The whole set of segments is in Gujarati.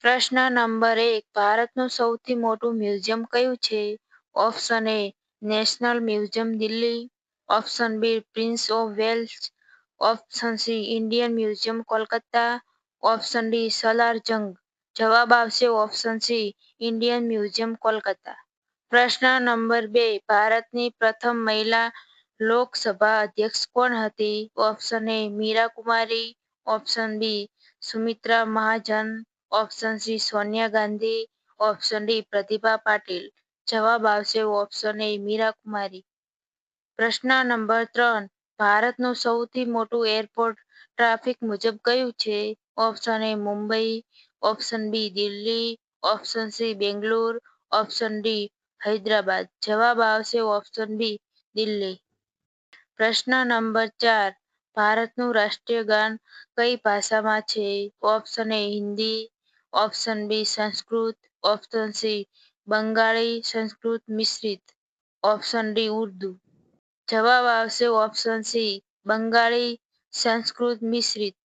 પ્રશ્ન નંબર 1. ભારતનું સૌથી મોટું મ્યુઝિયમ કયું છે? Option A national museum Delhi, option B Prince of Wales, option C Indian museum Kolkata, option D Salarjung. જવાબ આવશે option C Indian museum Kolkata. પ્રશ્ન નંબર 2. ભારતની પ્રથમ મહિલા લોકસભા અધ્યક્ષ કોણ હતી? Option A Meira Kumari, option B Sumitra Mahajan, option C Sonia Gandhi, option D Pratibha Patil. જવાબ આવશે ઓપ્શન એ મીરા કુમારી. પ્રશ્ન નંબર 3. ભારતનું સૌથી મોટું એરપોર્ટ ટ્રાફિક મુજબ કયું છે? Option A Mumbai, option B Delhi, option C Bangalore, option D Hyderabad. જવાબ આવશે ઓપ્શન બી દિલ્હી. પ્રશ્ન નંબર 4. ભારતનું રાષ્ટ્રીય ગાન કઈ ભાષામાં છે? Option A Hindi, option B Sanskrit, option C Bengali Sanskrit મિશ્રિત, ઓપ્શન ડી ઉર્દુ. જવાબ આવશે ઓપ્શન સી બંગાળી સંસ્કૃત મિશ્રિત.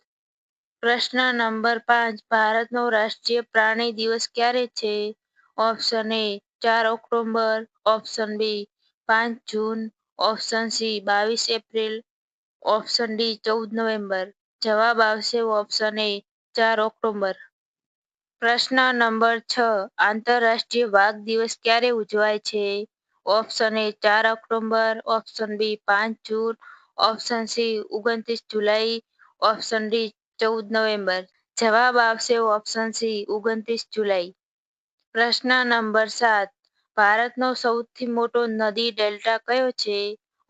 પ્રશ્ન નંબર 5. ભારતનો રાષ્ટ્રીય પ્રાણી દિવસ ક્યારે છે? Option A 4 October, option B 5 June, option C 22 April, option D 14 November. જવાબ આવશે ઓપ્શન એ 4 ઓક્ટોબર. પ્રશ્ન નંબર 6. આંતરરાષ્ટ્રીય વાઘ દિવસ ક્યારે ઉજવાય છે? Option A 4 October, option B 5 June, option C 29 જુલાઈ, ઓપ્શન ડી 14 નવેમ્બર. જવાબ આવશે ઓપ્શન સી 29 જુલાઈ. પ્રશ્ન નંબર 7. ભારતનો સૌથી મોટો નદી ડેલ્ટા કયો છે?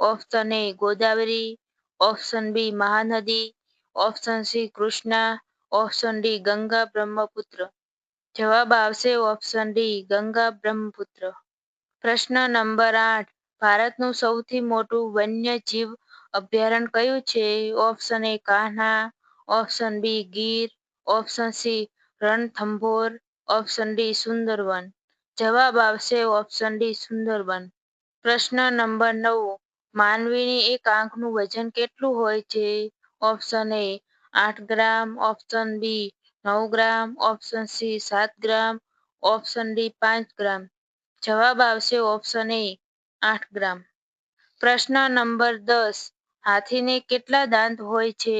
Option A Godavari, option B Mahanadi, option C Krishna, option D Ganga Brahmaputra. જવાબ આવશે ઓપ્શન ડી ગંગા બ્રહ્મપુત્ર. પ્રશ્ન નંબર 8. ભારતનું સૌથી મોટું વન્યજીવ અભયારણ્ય કયું છે? Option A Kanha, option B Gir, option C Ranthambore, option D Sundarban. જવાબ આવશે ઓપ્શન ડી સુંદરવન. પ્રશ્ન નંબર 9. માનવીની એક આંખનું વજન કેટલું હોય છે? Option A 8 gram, option B 9 gram, option C 7 gram, option D 5 gram. જવાબ આવશે ઓપ્શન એ 8 ગ્રામ. પ્રશ્ન નંબર 10. હાથીને કેટલા દાંત હોય છે?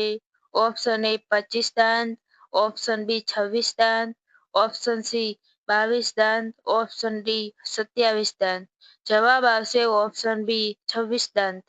ઓપ્શન એ 25 દાંત, ઓપ્શન બી 26 દાંત, ઓપ્શન સી 22 દાંત, ઓપ્શન ડી 27 દાંત. જવાબ આવશે ઓપ્શન બી 26 દાંત.